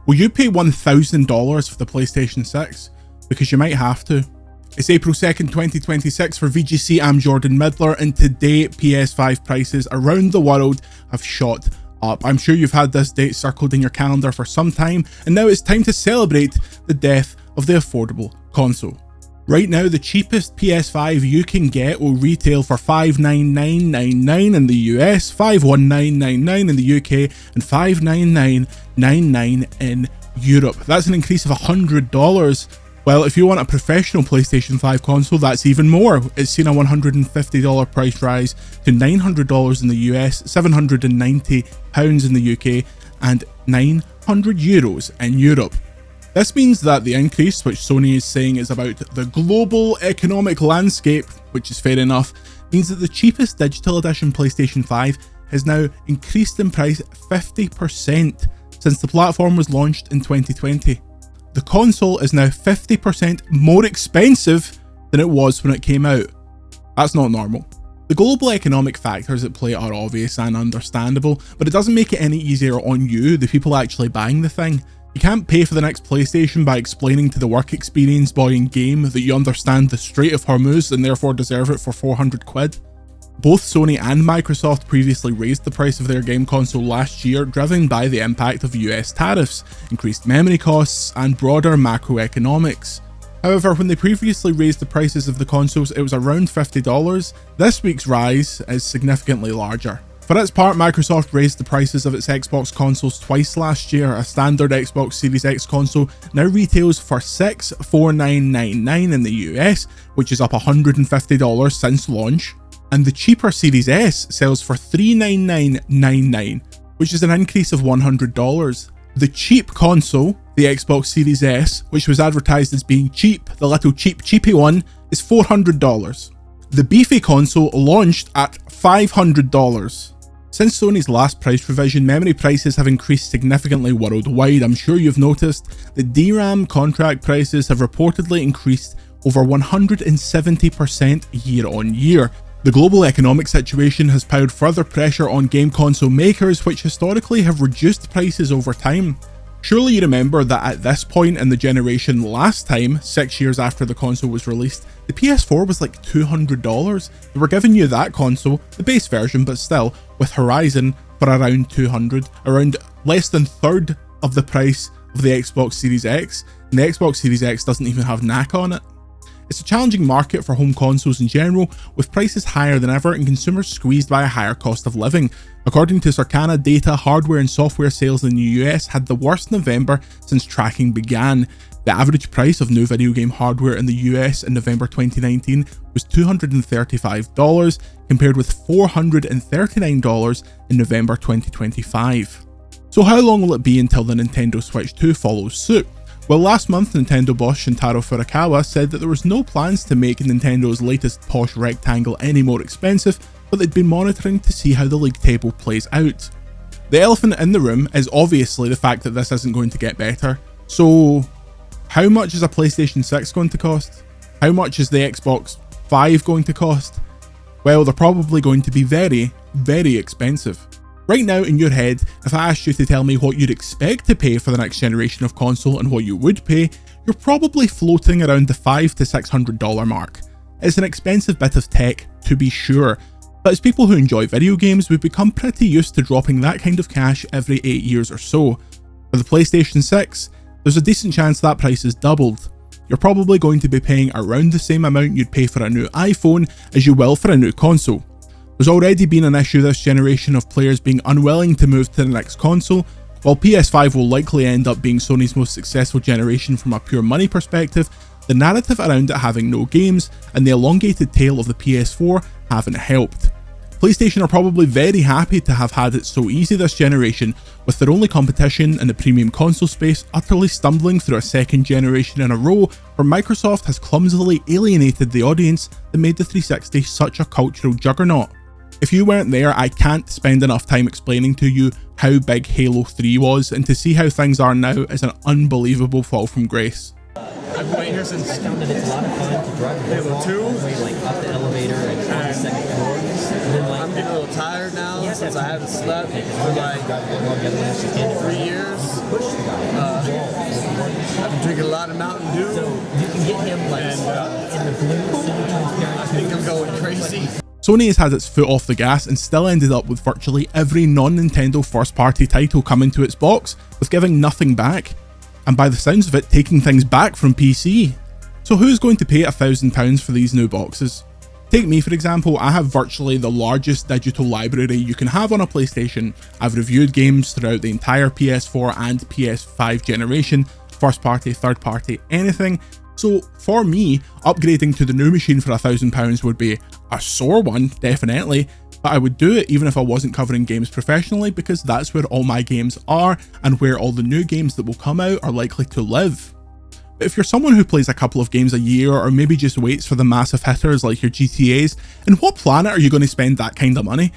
Will you pay $1,000 for the PlayStation 6? Because you might have to. It's April 2nd, 2026 for VGC. I'm Jordan Midler, and today PS5 prices around the world have shot up. I'm sure you've had this date circled in your calendar for some time, and now it's time to celebrate the death of the affordable console. Right now, the cheapest PS5 you can get will retail for $599.99 in the US, $519.99 in the UK, and $599.99 in Europe. That's an increase of $100. Well, if you want a professional PlayStation 5 console, that's even more. It's seen a $150 price rise to $900 in the US, £790 in the UK, and €900 in Europe. This means that the increase, which Sony is saying is about the global economic landscape, which is fair enough, means that the cheapest digital edition PlayStation 5 has now increased in price 50% since the platform was launched in 2020. The console is now 50% more expensive than it was when it came out. That's not normal. The global economic factors at play are obvious and understandable, but it doesn't make it any easier on you, the people actually buying the thing. You can't pay for the next PlayStation by explaining to the work experience boy in game that you understand the Strait of Hormuz and therefore deserve it for 400 quid. Both Sony and Microsoft previously raised the price of their game console last year, driven by the impact of US tariffs, increased memory costs, and broader macroeconomics. However, when they previously raised the prices of the consoles, it was around $50. This week's rise is significantly larger. For its part, Microsoft raised the prices of its Xbox consoles twice last year. A standard Xbox Series X console now retails for $649.99 in the US, which is up $150 since launch, and the cheaper Series S sells for $399.99, which is an increase of $100. The cheap console, the Xbox Series S, which was advertised as being cheap, the little cheapy one, is $400. The beefy console launched at $500. Since Sony's last price revision, memory prices have increased significantly worldwide. I'm sure you've noticed the DRAM contract prices have reportedly increased over 170% year on year. The global economic situation has piled further pressure on game console makers, which historically have reduced prices over time. Surely you remember that at this point in the generation last time, 6 years after the console was released, the PS4 was like $200. They were giving you that console, the base version, but still, with Horizon for around $200, around less than third of the price of the Xbox Series X, and the Xbox Series X doesn't even have NAC on it. It's a challenging market for home consoles in general, with prices higher than ever and consumers squeezed by a higher cost of living. According to Circana data, hardware and software sales in the US had the worst November since tracking began. The average price of new video game hardware in the US in November 2019 was $235, compared with $439 in November 2025. So how long will it be until the Nintendo Switch 2 follows suit? Well, last month, Nintendo boss Shintaro Furukawa said that there was no plans to make Nintendo's latest posh rectangle any more expensive, but they'd been monitoring to see how the league table plays out. The elephant in the room is obviously the fact that this isn't going to get better. So, how much is a PlayStation 6 going to cost? How much is the Xbox 5 going to cost? Well, they're probably going to be very, very expensive. Right now, in your head, if I asked you to tell me what you'd expect to pay for the next generation of console and what you would pay, you're probably floating around the $500 to $600 mark. It's an expensive bit of tech, to be sure, but as people who enjoy video games, we've become pretty used to dropping that kind of cash every 8 years or so. For the PlayStation 6, there's a decent chance that price is doubled. You're probably going to be paying around the same amount you'd pay for a new iPhone as you will for a new console. There's already been an issue this generation of players being unwilling to move to the next console. While PS5 will likely end up being Sony's most successful generation from a pure money perspective, the narrative around it having no games and the elongated tail of the PS4 haven't helped. PlayStation are probably very happy to have had it so easy this generation, with their only competition in the premium console space utterly stumbling through a second generation in a row where Microsoft has clumsily alienated the audience that made the 360 such a cultural juggernaut. If you weren't there, I can't spend enough time explaining to you how big Halo 3 was, and to see how things are now is an unbelievable fall from grace. I've been waiting here since I found that it's a lot of fun to drive Halo 2. like up the elevator and on the second floor. And then like I'm getting a little tired now since I haven't slept for like 3 years. drinking a lot of Mountain Dew. So you can get him like in the blue semi-transparent. I think I'm going crazy. Sony has had its foot off the gas and still ended up with virtually every non-Nintendo first-party title coming to its box, with giving nothing back, and by the sounds of it, taking things back from PC. So who's going to pay £1,000 for these new boxes? Take me for example, I have virtually the largest digital library you can have on a PlayStation. I've reviewed games throughout the entire PS4 and PS5 generation, first party, third party, anything. So for me, upgrading to the new machine for £1,000 would be a sore one, definitely, but I would do it even if I wasn't covering games professionally, because that's where all my games are and where all the new games that will come out are likely to live. But if you're someone who plays a couple of games a year, or maybe just waits for the massive hitters like your GTAs, in what planet are you going to spend that kind of money?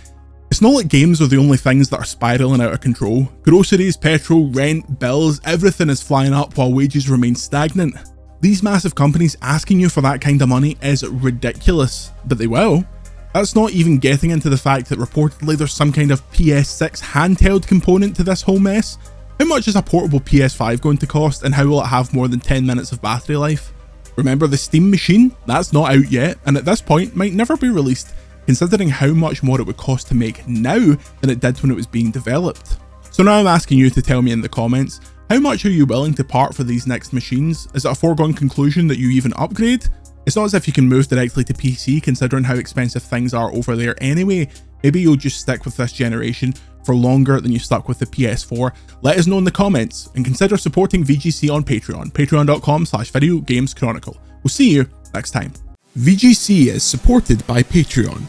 It's not like games are the only things that are spiraling out of control. Groceries, petrol, rent, bills, everything is flying up while wages remain stagnant. These massive companies asking you for that kind of money is ridiculous, but they will. That's not even getting into the fact that reportedly there's some kind of PS6 handheld component to this whole mess. How much is a portable PS5 going to cost, and how will it have more than 10 minutes of battery life? Remember the Steam machine? That's not out yet, and at this point might never be released, considering how much more it would cost to make now than it did when it was being developed. So now I'm asking you to tell me in the comments, how much are you willing to part for these next machines? Is it a foregone conclusion that you even upgrade? It's not as if you can move directly to PC considering how expensive things are over there anyway. Maybe you'll just stick with this generation for longer than you stuck with the PS4. Let us know in the comments, and consider supporting VGC on Patreon, patreon.com/videogameschronicle. We'll see you next time. VGC is supported by Patreon.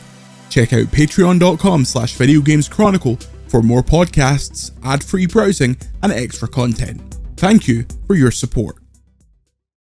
Check out patreon.com/videogameschronicle for more podcasts, ad-free browsing, and extra content. Thank you for your support.